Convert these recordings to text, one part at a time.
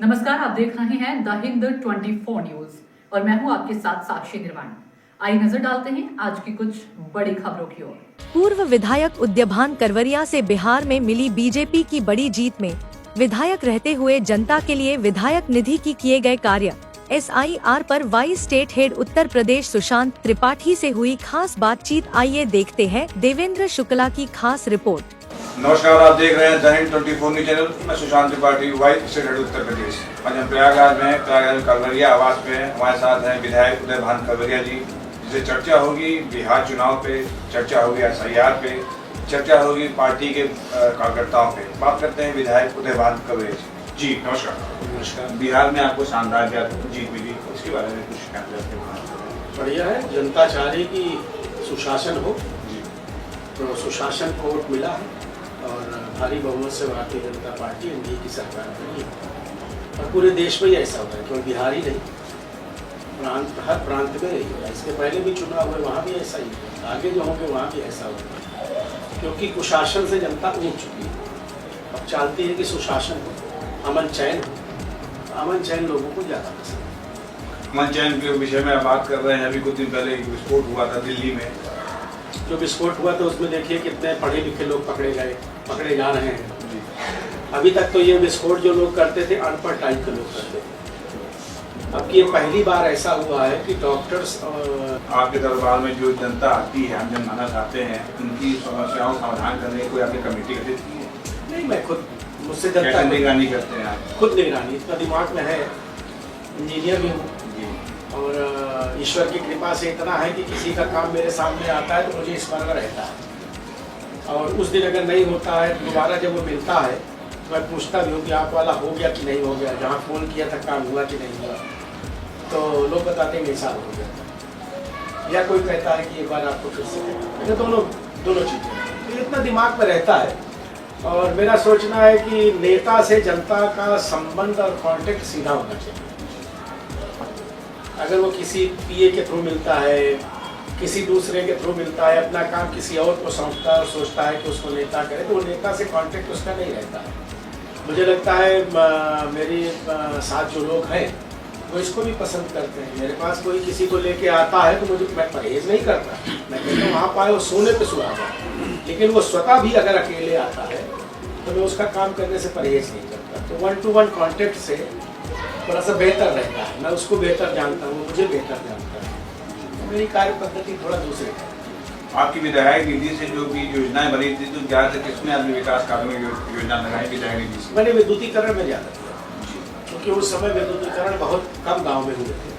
नमस्कार, आप देख रहे हैं द हिंद 24 न्यूज और मैं हूं आपके साथ साक्षी निर्वाण। आइए नजर डालते हैं आज की कुछ बड़ी खबरों की ओर। पूर्व विधायक उद्यभान करवरिया से बिहार में मिली बीजेपी की बड़ी जीत में विधायक रहते हुए जनता के लिए विधायक निधि की किए गए कार्य SIR पर वाइस स्टेट हेड उत्तर प्रदेश सुशांत त्रिपाठी से हुई खास बातचीत। आइए देखते हैं देवेंद्र शुक्ला की खास रिपोर्ट। नमस्कार, आप देख रहे हैं द हिंद 24 न्यूज चैनल। मैं Sushant Tripathi, vice state head Uttar Pradesh. आज हम प्रयागराज में प्रयागराज कलवरिया आवास पे हमारे साथ हैं विधायक उदयभान करवरिया जी, जिसे चर्चा होगी बिहार चुनाव पे, चर्चा होगी SIR पे, चर्चा होगी पार्टी के कार्यकर्ताओं पे। बात करते हैं विधायक उदयभान करवरिया जी। नमस्कार। नमस्कार। बिहार में आपको शानदार जीत मिली, उसके बारे में कुछ कहना? बढ़िया है, जनता चाह रही कि सुशासन हो, तो सुशासन को वोट मिला है और भारी बहुमत से भारतीय जनता पार्टी एनडीए की सरकार बनी है। और पूरे देश में ही ऐसा होता है, केवल बिहार ही नहीं, हर प्रांत में यही होगा। इसके पहले भी चुनाव हुए, वहाँ भी ऐसा ही होगा, आगे जो होंगे वहाँ भी ऐसा होगा, क्योंकि कुशासन से जनता ऊँच चुकी है। अब चाहती है कि सुशासन हो, अमन चैन हो। अमन चैन लोगों को ज़्यादा पसंद है। अमन चैन के विषय में आप बात कर रहे हैं। अभी कुछ दिन पहले विस्फोट हुआ था दिल्ली में। जो विस्फोट हुआ तो उसमें देखिए कितने पढ़े लिखे लोग पकड़े जा रहे हैं। अभी तक तो ये विस्फोट जो लोग करते थे अनपढ़ टाइप के लोग करते थे। अब ये पहली बार ऐसा हुआ है कि डॉक्टर्स आपके दरबार में जो जनता आती है, हम जन मानस आते हैं, उनकी समस्याओं का समाधान करने की कोई आपकी कमेटी गठित की है? नहीं, मैं खुद मुझसे जनता निगरानी करते हैं आप? खुद निगरानी, इतना दिमाग में है, इंजीनियर भी हूँ और ईश्वर की कृपा से इतना है कि किसी का काम मेरे सामने आता है तो मुझे स्मरण रहता है। और उस दिन अगर नहीं होता है, दोबारा जब वो मिलता है तो मैं पूछता भी हूँ कि आप वाला हो गया कि नहीं हो गया, जहाँ फ़ोन किया था काम हुआ कि नहीं हुआ, तो लोग बताते हैं ऐसा हो गया, या कोई कहता है कि एक बार आपको फिर से कहना। दोनों चीज़ें इतना दिमाग में रहता है। और मेरा सोचना है कि नेता से जनता का संबंध और कॉन्टेक्ट सीधा होना चाहिए। अगर वो किसी PA के थ्रू मिलता है, किसी दूसरे के थ्रू मिलता है, अपना काम किसी और को सौंपता है और सोचता है कि उसको नेता करे, तो वो नेता से कांटेक्ट उसका नहीं रहता है। मुझे लगता है मेरे साथ जो लोग हैं वो इसको भी पसंद करते हैं। मेरे पास कोई किसी को लेके आता है तो मैं परहेज नहीं करता, मैं कहता हूँ वहाँ पाए वो सोने पे सुहागा। लेकिन वो स्वतः भी अगर अकेले आता है तो मैं उसका काम करने से परहेज नहीं करता। तो 1-to-1 कॉन्टेक्ट से थोड़ा सा बेहतर रहता है। मैं उसको बेहतर जानता हूँ, मुझे बेहतर जानता है। मेरी कार्य पद्धति थोड़ा दूसरी है। आपकी विधायक निधि से जो भी योजनाएं बनी थी, तो ज़्यादातर किसमें आपने विकास कार्यों में योजना लगाई विधायक निधि से? मैंने विद्युतीकरण में ज़्यादा किया, क्योंकि उस समय विद्युतीकरण बहुत कम गाँव में हुए थे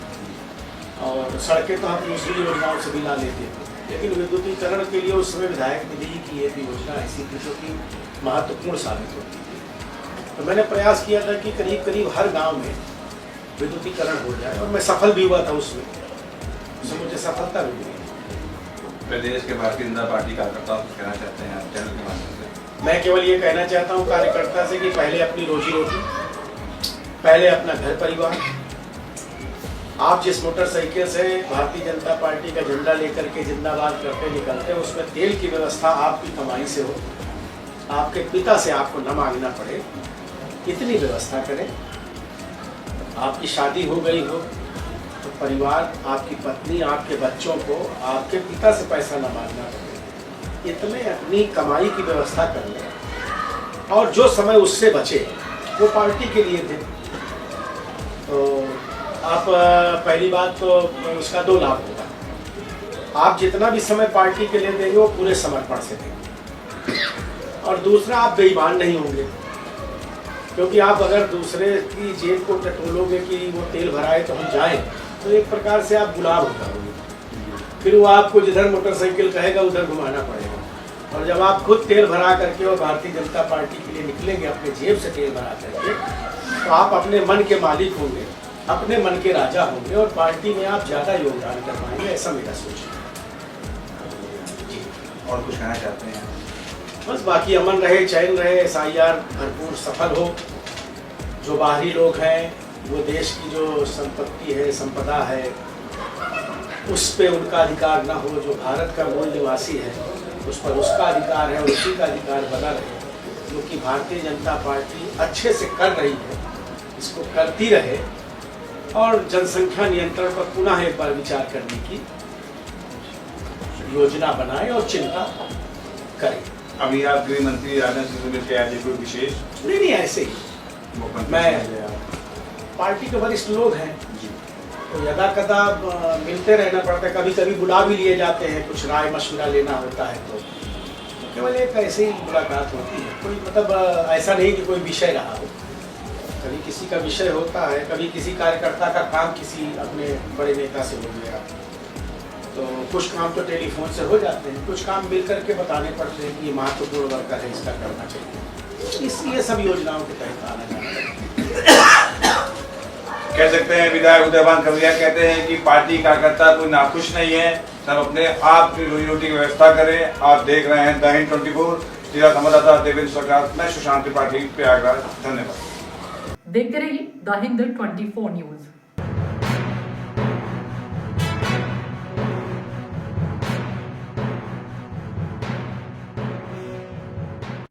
और सड़कें तो हम दूसरी योजनाओं से भी ला लेते थे, लेकिन विद्युतीकरण के लिए उस समय विधायक निधि की एक योजना ऐसी थी जो कि महत्वपूर्ण साबित होती थी। तो मैंने प्रयास किया था कि करीब करीब हर गाँव में विद्युतीकरण हो जाए और मैं सफल भी हुआ था उसमें मुझे सफलता भी मिली। प्रदेश के भारतीय जनता पार्टी कार्यकर्ताओं को कहना चाहते हैं आप चैनल के माध्यम से? मैं केवल ये कहना चाहता हूँ कार्यकर्ता से कि पहले अपनी रोजी रोटी, पहले अपना घर परिवार। आप जिस मोटरसाइकिल से भारतीय जनता पार्टी का झंडा लेकर के जिंदाबाद करते निकलते हैं, उसमें तेल की व्यवस्था आपकी कमाई से हो, आपके पिता से आपको न मांगना पड़े, इतनी व्यवस्था करें। आपकी शादी हो गई हो तो परिवार, आपकी पत्नी, आपके बच्चों को आपके पिता से पैसा न मांगना पड़े, इतने अपनी कमाई की व्यवस्था कर लें। और जो समय उससे बचे वो पार्टी के लिए दे। तो आप पहली बात तो उसका 2 लाभ होगा। आप जितना भी समय पार्टी के लिए देंगे वो पूरे समर्पण से देंगे। और दूसरा, आप बेईमान नहीं होंगे, क्योंकि आप अगर दूसरे की जेब को टटोलोगे कि वो तेल भराए तो हम जाएं, तो एक प्रकार से आप गुलाम हो जाओगे। फिर वो आपको जिधर मोटरसाइकिल कहेगा उधर घुमाना पड़ेगा। और जब आप खुद तेल भरा करके और भारतीय जनता पार्टी के लिए निकलेंगे, अपने जेब से तेल भरा करके, तो आप अपने मन के मालिक होंगे, अपने मन के राजा होंगे और पार्टी में आप ज़्यादा योगदान कर पाएंगे, ऐसा मेरा सोच है। और कुछ कहना चाहते हैं? बस बाकी अमन रहे, चैन रहे, SIR भरपूर सफल हो। जो बाहरी लोग हैं वो देश की जो संपत्ति है, संपदा है, उस पे उनका अधिकार ना हो। जो भारत का मूल निवासी है उस पर उसका अधिकार है और उसी का अधिकार बना रहे, जो कि भारतीय जनता पार्टी अच्छे से कर रही है। इसको करती रहे और जनसंख्या नियंत्रण पर पुनः एक बार विचार करने की योजना बनाए और चिंता करें। अभी आप गृह मंत्री राजनाथ सिंह से मिलकर आए थे, कोई विशेष नहीं ऐसे ही मुख्यमंत्री मैं से मिले आप? पार्टी के वरिष्ठ लोग हैं जी। तो यदा कदा मिलते रहना पड़ता है, कभी कभी बुला भी लिए जाते हैं, कुछ राय मशवरा लेना होता है तो केवल एक ऐसे ही मुलाकात होती है, कोई मतलब ऐसा नहीं कि कोई विषय रहा हो। कभी किसी का विषय होता है, कभी किसी कार्यकर्ता का काम किसी अपने बड़े नेता से हो गया, तो कुछ काम तो टेलीफोन से हो जाते हैं, कुछ काम मिल करके बताने पड़ते हैं कि ये महत्वपूर्ण वर्कर है, इसका करना चाहिए। इसलिए सब योजनाओं के तहत आना जाना कह सकते हैं विधायक उदयभान खबरिया कहते हैं कि पार्टी कार्यकर्ता कोई नाखुश नहीं है, सब अपने आप की रोजी रोटी की व्यवस्था करें। आप देख रहे हैं द हिंद 24, जिला संवाददाता देवेंद्र सरकार, मैं सुशांत त्रिपाठी, प्रयागराज। धन्यवाद। देखते रहिए द हिंद 24 न्यूज।